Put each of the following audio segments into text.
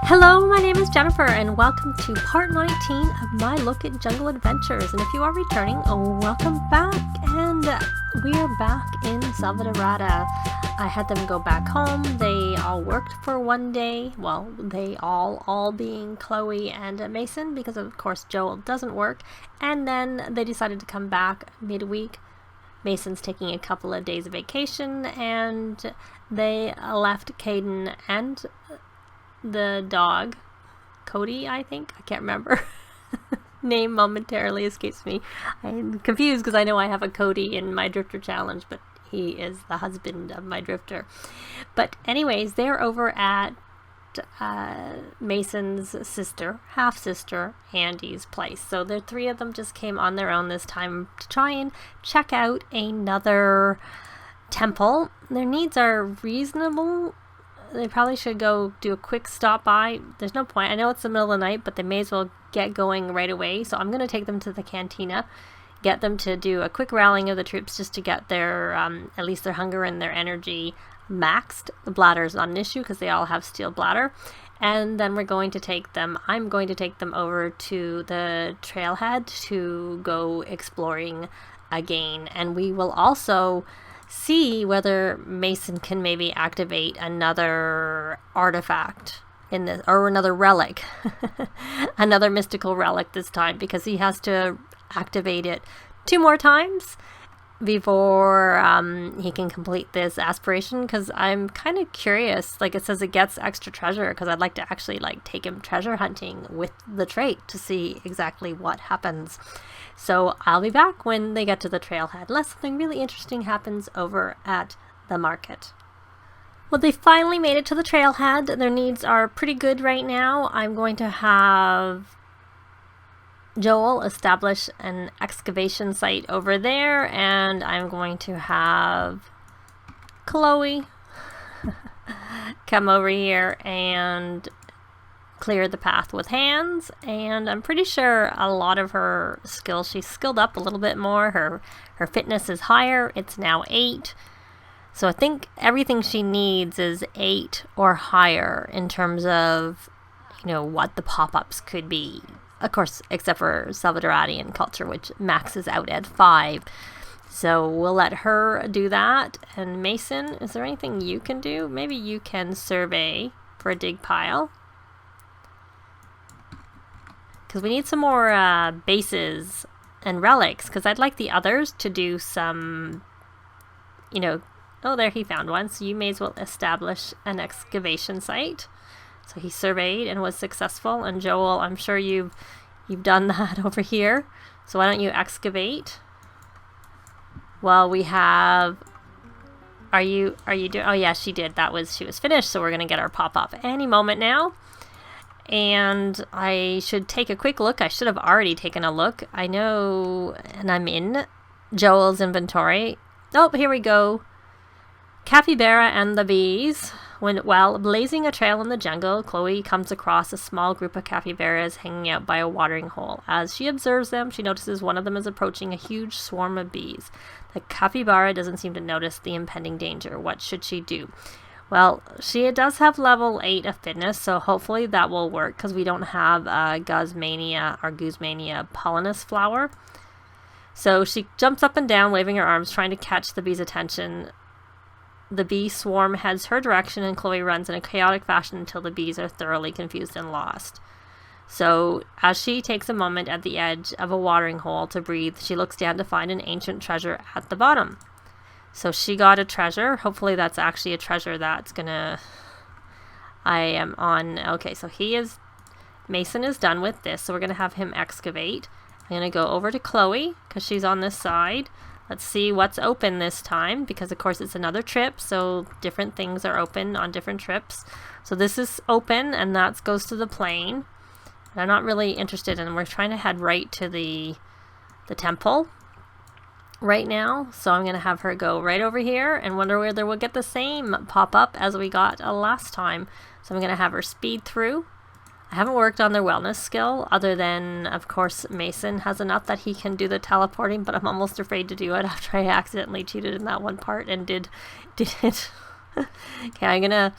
Hello, my name is Jennifer, and welcome to part 19 of my look at jungle adventures. And if you are returning, welcome back. And we are back in Salvadorada. I had them go back home. They all worked for one day. Well, they all being Chloe and Mason, because of course Joel doesn't work. And then they decided to come back midweek. Mason's taking a couple of days of vacation, and they left Kaden and the dog, Cody, I think. I can't remember. Name momentarily escapes me. I'm confused because I know I have a Cody in my Drifter Challenge, but he is the husband of my Drifter. But anyways, they're over at Mason's sister, half-sister, Andi's place. So the three of them just came on their own this time to try and check out another temple. Their needs are reasonable. They probably should go do a quick stop by. There's no point. I know it's the middle of the night, but they may as well get going right away. So I'm going to take them to the cantina, get them to do a quick rallying of the troops just to get their, at least their hunger and their energy maxed. The bladder is not an issue because they all have steel bladder. And then I'm going to take them over to the trailhead to go exploring again. And we will also see whether Mason can maybe activate another artifact in this, or another relic, another mystical relic this time, because he has to activate it 2 more times before he can complete this aspiration. Because I'm kind of curious, like it says it gets extra treasure, because I'd like to actually take him treasure hunting with the trait to see exactly what happens. So I'll be back when they get to the trailhead, unless something really interesting happens over at the market. Well, they finally made it to the trailhead. Their needs are pretty good right now. I'm going to have Joel establish an excavation site over there, and I'm going to have Chloe come over here and clear the path with hands. And I'm pretty sure a lot of her skills, she's skilled up a little bit more. Her fitness is higher. It's now 8. So I think everything she needs is 8 or higher in terms of, what the pop-ups could be. Of course, except for Salvadoradian culture, which maxes out at 5. So we'll let her do that. And Mason, is there anything you can do? Maybe you can survey for a dig pile, because we need some more bases and relics, because I'd like the others to do some, oh, there, he found one. So you may as well establish an excavation site. So he surveyed and was successful. And Joel, I'm sure you've done that over here. So why don't you excavate? Well, we have, are you doing, oh yeah, she did. She was finished. So we're going to get our pop-up any moment now. And I should take a quick look. I should have already taken a look. I know, and I'm in Joel's inventory. Oh, here we go. Capybara and the bees. While blazing a trail in the jungle, Chloe comes across a small group of capybaras hanging out by a watering hole. As she observes them, she notices one of them is approaching a huge swarm of bees. The capybara doesn't seem to notice the impending danger. What should she do? Well, she does have level 8 of fitness, so hopefully that will work, because we don't have Guzmania pollinus flower. So she jumps up and down, waving her arms, trying to catch the bee's attention. The bee swarm heads her direction, and Chloe runs in a chaotic fashion until the bees are thoroughly confused and lost. So as she takes a moment at the edge of a watering hole to breathe, she looks down to find an ancient treasure at the bottom. So she got a treasure. Hopefully that's actually a treasure that's gonna... I am on... Okay, so Mason is done with this, so we're gonna have him excavate. I'm gonna go over to Chloe, because she's on this side. Let's see what's open this time, because of course it's another trip, so different things are open on different trips. So this is open, and that goes to the plane. And I'm not really interested in, we're trying to head right to the temple right now. So I'm going to have her go right over here and wonder whether we'll get the same pop-up as we got last time. So I'm going to have her speed through. I haven't worked on their wellness skill, other than, of course, Mason has enough that he can do the teleporting, but I'm almost afraid to do it after I accidentally cheated in that one part and did it. Okay, I'm gonna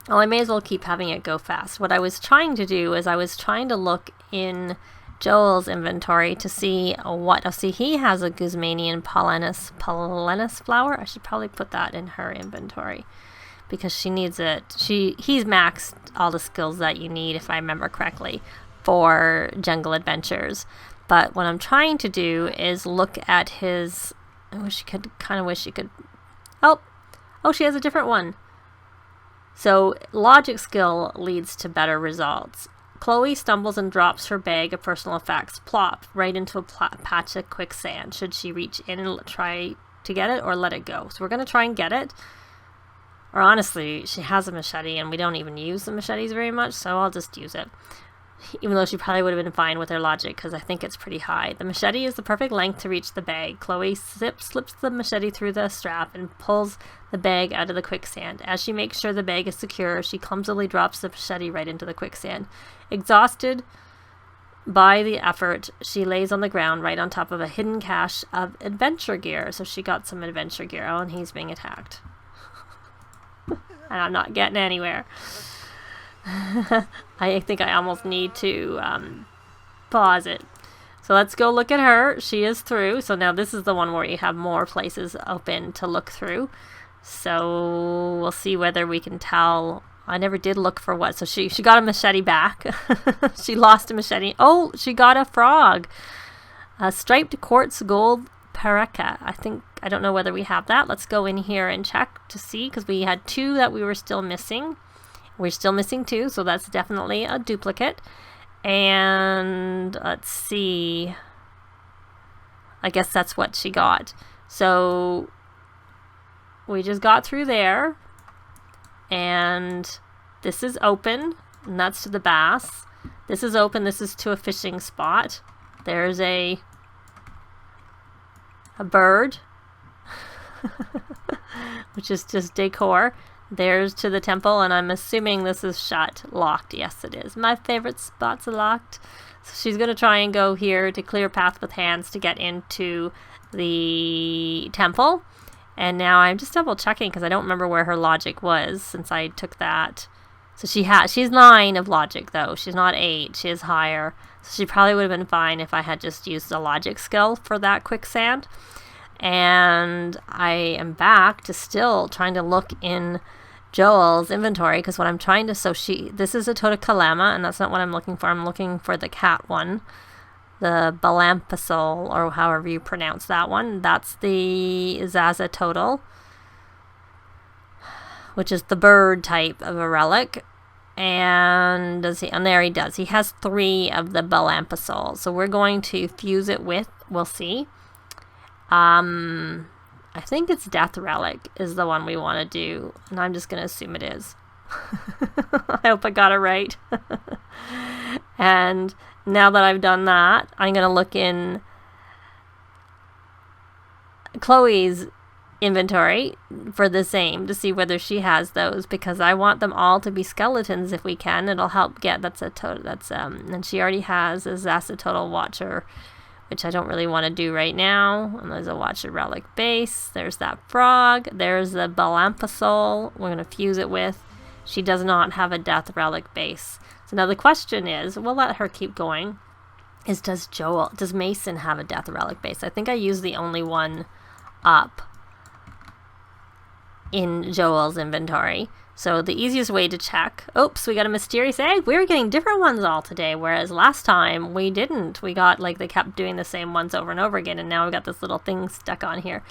Well, I may as well keep having it go fast. What I was trying to do is I was trying to look in Joel's inventory to see what... Oh, see, he has a Guzmanian Polenus flower. I should probably put that in her inventory because she needs it. He's maxed all the skills that you need, if I remember correctly, for jungle adventures. But what I'm trying to do is look at his... I wish you could... Oh, she has a different one. So, logic skill leads to better results. Chloe stumbles and drops her bag of personal effects, plop, right into a patch of quicksand. Should she reach in and try to get it or let it go? So we're going to try and get it. Or honestly, she has a machete and we don't even use the machetes very much, so I'll just use it. Even though she probably would have been fine with her logic because I think it's pretty high. The machete is the perfect length to reach the bag. Chloe slips the machete through the strap and pulls the bag out of the quicksand. As she makes sure the bag is secure, she clumsily drops the machete right into the quicksand. Exhausted by the effort, she lays on the ground right on top of a hidden cache of adventure gear. So she got some adventure gear. Oh, and he's being attacked. And I'm not getting anywhere. I think I almost need to pause it. So let's go look at her. She is through. So now this is the one where you have more places open to look through. So we'll see whether we can tell. I never did look for what. So she got a machete back. She lost a machete. Oh, she got a frog. A striped quartz gold pareca. I don't know whether we have that. Let's go in here and check to see because we had 2 that we were still missing. We're still missing 2, so that's definitely a duplicate. And let's see. I guess that's what she got. So we just got through there. And this is open, and that's to the bass. This is open, this is to a fishing spot. There's a bird, which is just decor. There's to the temple, and I'm assuming this is shut. Locked. Yes, it is. My favorite spots are locked. So she's going to try and go here to clear path with hands to get into the temple. And now I'm just double checking because I don't remember where her logic was since I took that. So she's 9 of logic, though. She's not 8. She is higher. So she probably would have been fine if I had just used the logic skill for that quicksand. And I am back to still trying to look in Joel's inventory because what I'm trying to... So this is a Totokalama, and that's not what I'm looking for. I'm looking for the cat one. The Balampasol, or however you pronounce that one. That's the Zazatotal, which is the bird type of a relic. And and there he does. He has 3 of the Balampasol. So we're going to fuse it with, we'll see. I think it's Death Relic is the one we want to do. And I'm just going to assume it is. I hope I got it right. And now that I've done that, I'm going to look in Chloe's inventory for the same to see whether she has those because I want them all to be skeletons if we can. It'll help get and she already has a Zazatotal Watcher, which I don't really want to do right now. And there's a Watcher Relic base. There's that frog. There's the Balampasol we're going to fuse it with. She does not have a Death Relic base. So now the question is, we'll let her keep going, is does Mason have a Death Relic base? I think I used the only one up in Joel's inventory. So the easiest way to check... Oops, we got a mysterious egg. We're getting different ones all today, whereas last time we didn't. We got, they kept doing the same ones over and over again, and now we got this little thing stuck on here.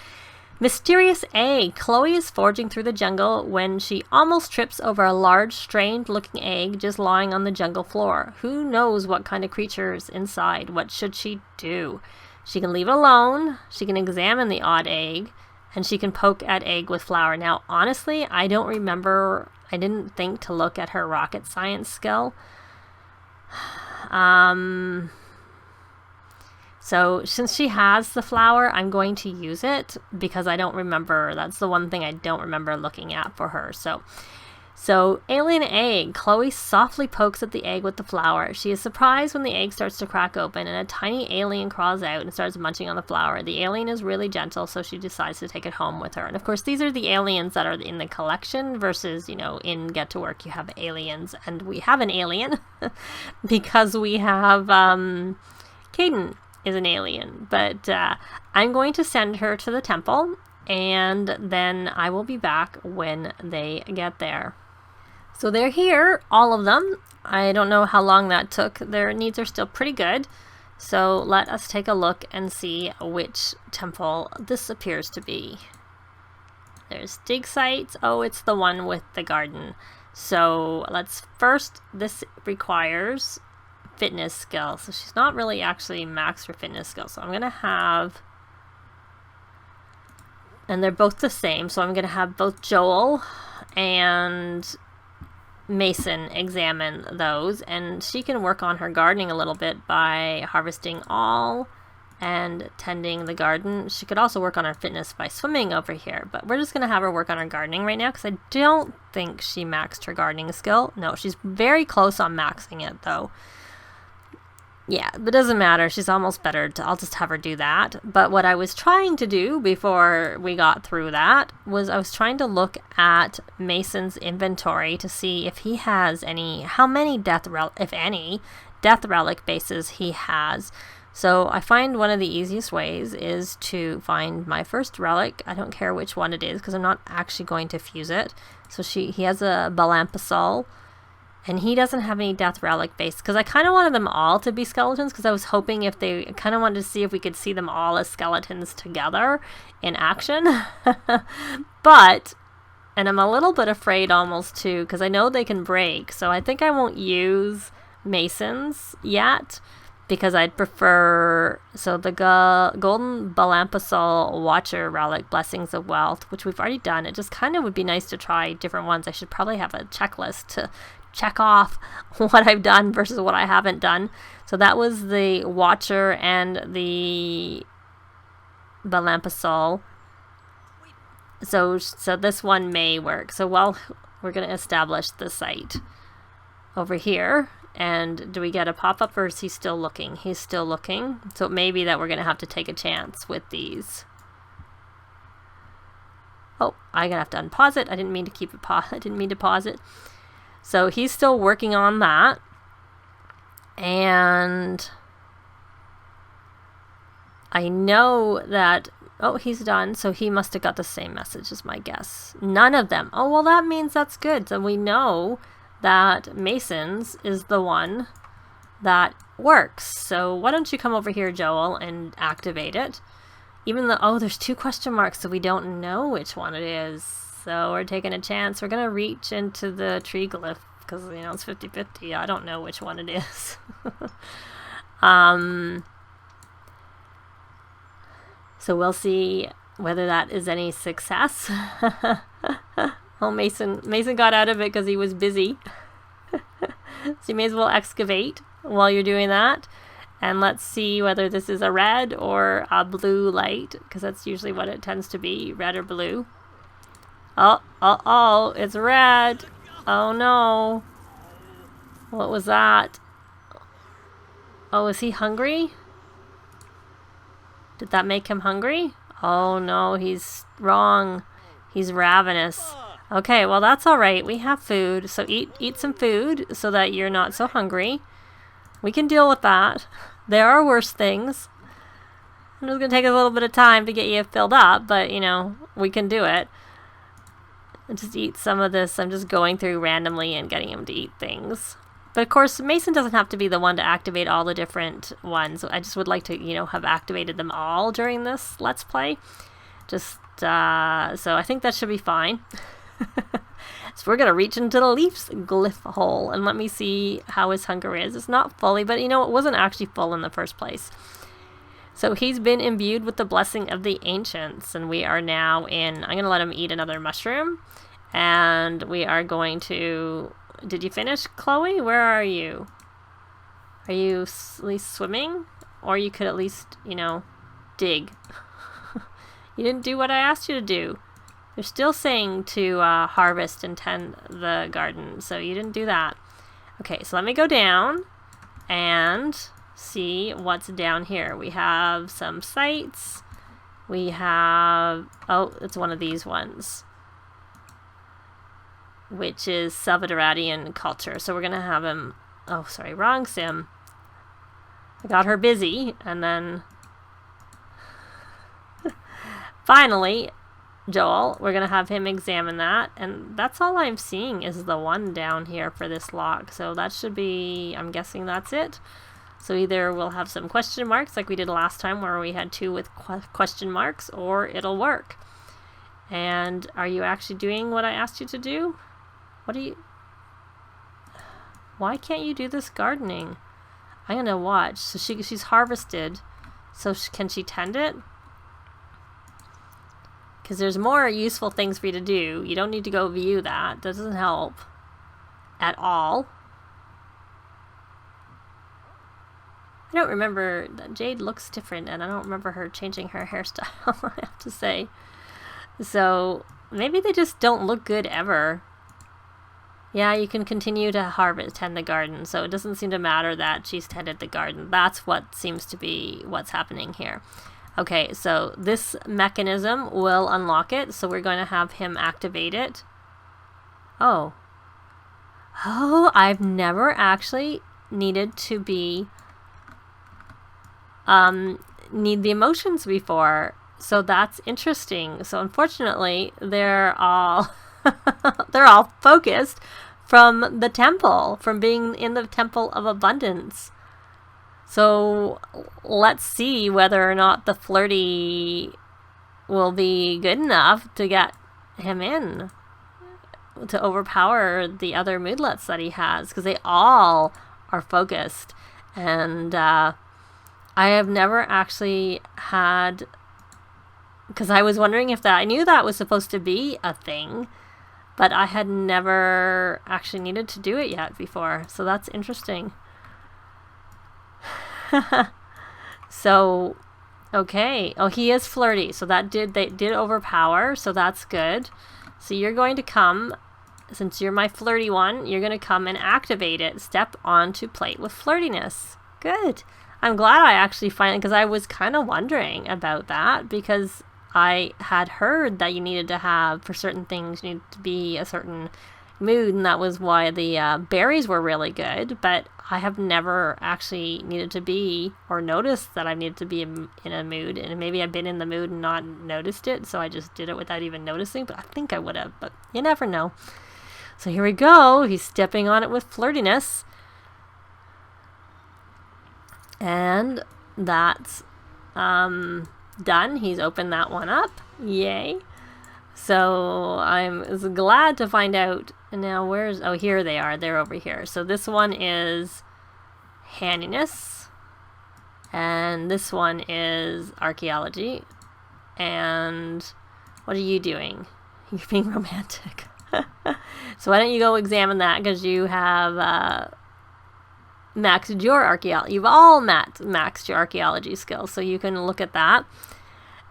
Mysterious egg. Chloe is foraging through the jungle when she almost trips over a large, strange-looking egg just lying on the jungle floor. Who knows what kind of creature is inside? What should she do? She can leave it alone. She can examine the odd egg. And she can poke at egg with flour. Now, honestly, I don't remember. I didn't think to look at her rocket science skill. So since she has the flour, I'm going to use it because I don't remember. That's the one thing I don't remember looking at for her. So So, alien egg. Chloe softly pokes at the egg with the flower. She is surprised when the egg starts to crack open and a tiny alien crawls out and starts munching on the flower. The alien is really gentle, so she decides to take it home with her. And of course, these are the aliens that are in the collection versus, you know, in Get to Work you have aliens. And we have an alien because we have Kaden is an alien. But I'm going to send her to the temple, and then I will be back when they get there. So they're here, all of them. I don't know how long that took. Their needs are still pretty good. So let us take a look and see which temple this appears to be. There's dig sites. Oh, it's the one with the garden. So let's first, this requires fitness skill. So she's not really actually maxed for fitness skill. So I'm going to have, and they're both the same. So I'm going to have both Joel and Mason examine those, and she can work on her gardening a little bit by harvesting all and tending the garden. She could also work on her fitness by swimming over here, but we're just going to have her work on her gardening right now because I don't think she maxed her gardening skill. No, she's very close on maxing it though. Yeah, but it doesn't matter. She's almost better. I'll just have her do that. But what I was trying to do before we got through that was I was trying to look at Mason's inventory to see if he has any, how many if any, death relic bases he has. So I find one of the easiest ways is to find my first relic. I don't care which one it is because I'm not actually going to fuse it. So he has a Balampasol. And he doesn't have any death relic base because I kind of wanted them all to be skeletons because I was hoping if they kind of wanted to see if we could see them all as skeletons together in action. But, and I'm a little bit afraid almost too because I know they can break. So I think I won't use Masons yet because I'd prefer, so the Golden Balampasol Watcher Relic, Blessings of Wealth, which we've already done. It just kind of would be nice to try different ones. I should probably have a checklist to check off what I've done versus what I haven't done. So that was the Watcher and the Balampasol. So this one may work. So we're going to establish the site over here. And do we get a pop-up or is he still looking? He's still looking. So it may be that we're going to have to take a chance with these. Oh, I'm going to have to unpause it. I didn't mean to keep it I didn't mean to pause it. So he's still working on that. And I know that, oh, he's done. So he must have got the same message as my guess. None of them. Oh, well, that means that's good. So we know that Mason's is the one that works. So why don't you come over here, Joel, and activate it. Even though, oh, there's 2 question marks, so we don't know which one it is. So we're taking a chance. We're going to reach into the tree glyph because, you know, it's 50-50. I don't know which one it is. So we'll see whether that is any success. Oh, Mason got out of it because he was busy. So you may as well excavate while you're doing that. And let's see whether this is a red or a blue light, because that's usually what it tends to be, red or blue. Oh, it's red. Oh no. What was that? Oh, is he hungry? Did that make him hungry? Oh no, he's wrong. He's ravenous. Okay, well that's all right. We have food, so eat some food so that you're not so hungry. We can deal with that. There are worse things. It's going to take us a little bit of time to get you filled up, but, you know, we can do it. Just eat some of this. I'm just going through randomly and getting him to eat things. But, of course, Mason doesn't have to be the one to activate all the different ones. I just would like to, you know, have activated them all during this Let's Play. Just, so I think that should be fine. So we're going to reach into the leaf's glyph hole and let me see how his hunger is. It's not fully, but you know, it wasn't actually full in the first place. So he's been imbued with the blessing of the ancients, and we are now in, I'm going to let him eat another mushroom, and we are going to, did you finish, Chloe? Where are you? Are you at least swimming? Or you could at least, you know, dig. You didn't do what I asked you to do. They're still saying to harvest and tend the garden, so you didn't do that. Okay, so let me go down and see what's down here. We have some sites. We have, oh, it's one of these ones, which is Salvadoradian culture. So we're going to have him, oh, sorry, wrong sim. I got her busy, and then finally, Joel, we're going to have him examine that, and that's all I'm seeing is the one down here for this log. So that should be, I'm guessing that's it. So either we'll have some question marks like we did last time where we had 2 with question marks, or it'll work. And are you actually doing what I asked you to do? What are you... Why can't you do this gardening? I'm going to watch. So she's harvested. So can she tend it? Because there's more useful things for you to do. You don't need to go view that. That doesn't help at all. I don't remember, Jade looks different, and I don't remember her changing her hairstyle, I have to say. So, maybe they just don't look good ever. Yeah, you can continue to tend the garden, so it doesn't seem to matter that she's tended the garden. That's what seems to be what's happening here. Okay, so this mechanism will unlock it, so we're going to have him activate it. Oh. Oh, I've never actually needed to be... need the emotions before, so that's interesting. So unfortunately they're all they're all focused from the temple, from being in the temple of abundance. So let's see whether or not the flirty will be good enough to get him in, to overpower the other moodlets that he has, because they all are focused. And I have never actually had, because I was wondering if that, I knew that was supposed to be a thing, but I had never actually needed to do it yet before. So that's interesting. So, okay. Oh, he is flirty. So they did overpower. So that's good. So you're going to come, since you're my flirty one, you're going to come and activate it. Step onto plate with flirtiness. Good. I'm glad I actually finally, because I was kind of wondering about that, because I had heard that you needed to have, for certain things, you need to be a certain mood, and that was why the berries were really good, but I have never actually needed to be, or noticed that I needed to be in a mood, and maybe I've been in the mood and not noticed it, so I just did it without even noticing, but I think I would have, but you never know. So here we go, he's stepping on it with flirtiness. And that's done. He's opened that one up. Yay. So I'm glad to find out. Now where's... Oh, here they are. They're over here. So this one is handiness. And this one is archaeology. And what are you doing? You're being romantic. So why don't you go examine that, because you have... maxed your archaeology. You've all maxed your archaeology skills, so you can look at that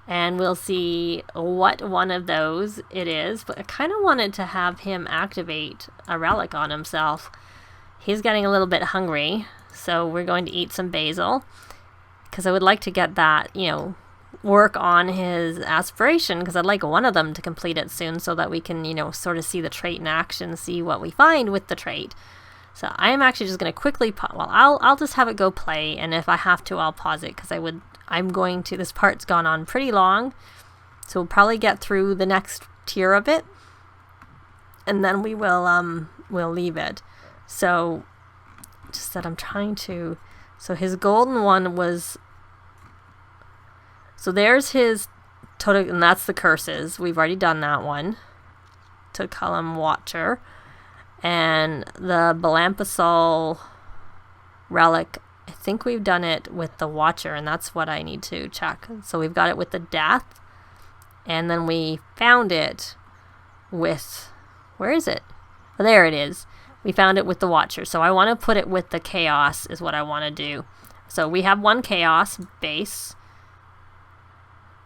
and we'll see what one of those it is. But I kind of wanted to have him activate a relic on himself. He's getting a little bit hungry, so we're going to eat some basil, because I would like to get that, work on his aspiration, because I'd like one of them to complete it soon, so that we can, sort of see the trait in action, see what we find with the trait. So I am actually just going to quickly I'll just have it go play, and if I have to, I'll pause it, because this part's gone on pretty long, so we'll probably get through the next tier of it, and then we'll leave it. So just that I'm trying to, so his golden one was, so there's his total, and that's the curses. We've already done that one. To column watcher. And the Balampasol relic, I think we've done it with the watcher, and that's what I need to check. So we've got it with the death, and then we found it with, where is it? Oh, there it is. We found it with the watcher. So I want to put it with the chaos is what I want to do. So we have one chaos base,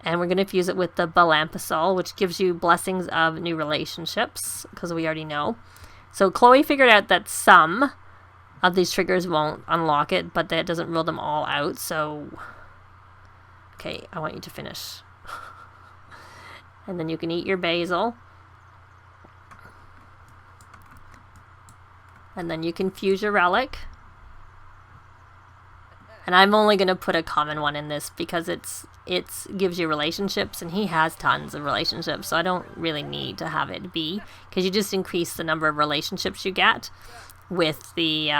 And we're going to fuse it with the Balampisol, which gives you blessings of new relationships, because we already know. So Chloe figured out that some of these triggers won't unlock it, but that doesn't rule them all out. So, okay, I want you to finish. And then you can eat your basil. And then you can fuse your relic. And I'm only going to put a common one in this because it gives you relationships, and he has tons of relationships, so I don't really need to have it be, because you just increase the number of relationships you get with the,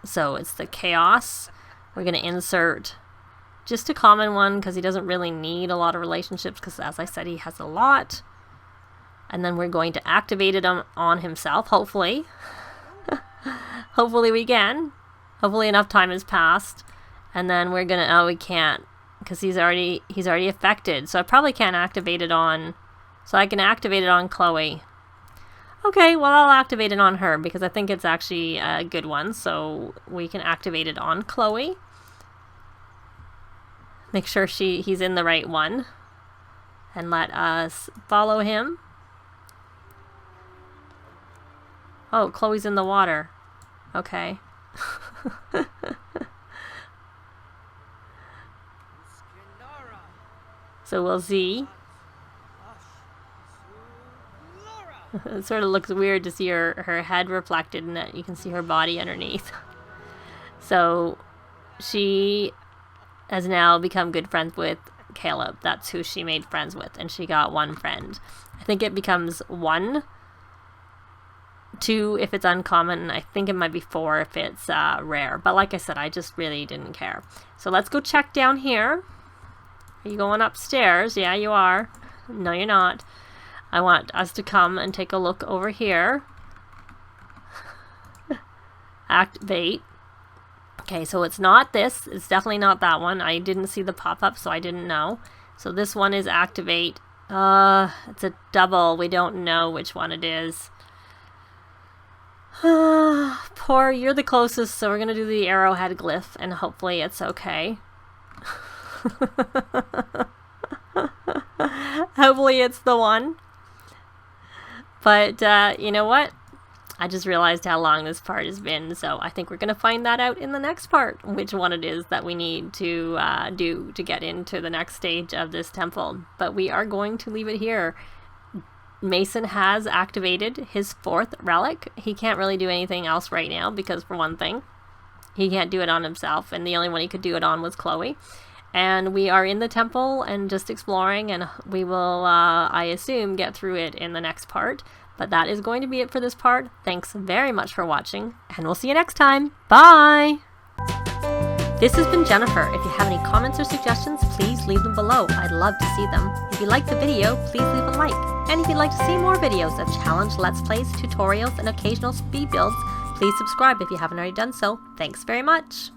so it's the chaos. We're going to insert just a common one because he doesn't really need a lot of relationships, because as I said, he has a lot. And then we're going to activate it on himself, hopefully. Hopefully we can. Hopefully enough time has passed. And then we're gonna, oh, we can't, because he's already affected. So I probably can't activate it on, so I can activate it on Chloe. Okay, well, I'll activate it on her because I think it's actually a good one. So we can activate it on Chloe. Make sure he's in the right one. And let us follow him. Oh, Chloe's in the water. Okay. So we'll see. It sort of looks weird to see her head reflected in it. You can see her body underneath. So she has now become good friends with Caleb. That's who she made friends with. And she got one friend. I think it becomes 1, 2 if it's uncommon. I think it might be 4 if it's rare. But like I said, I just really didn't care. So let's go check down here. Are you going upstairs? Yeah, you are. No, you're not. I want us to come and take a look over here. Activate. Okay, so it's not this. It's definitely not that one. I didn't see the pop-up, so I didn't know. So this one is activate. It's a double. We don't know which one it is. Poor, you're the closest, so we're going to do the arrowhead glyph, and hopefully it's okay. Hopefully it's the one. But you know what? I just realized how long this part has been, so I think we're going to find that out in the next part, which one it is that we need to do to get into the next stage of this temple. But we are going to leave it here. Mason has activated his 4th relic. He can't really do anything else right now because, for one thing, he can't do it on himself, and the only one he could do it on was Chloe. And we are in the temple and just exploring, and we will, I assume, get through it in the next part. But that is going to be it for this part. Thanks very much for watching, and we'll see you next time. Bye! This has been Jennifer. If you have any comments or suggestions, please leave them below. I'd love to see them. If you liked the video, please leave a like. And if you'd like to see more videos of challenge, let's plays, tutorials, and occasional speed builds, please subscribe if you haven't already done so. Thanks very much!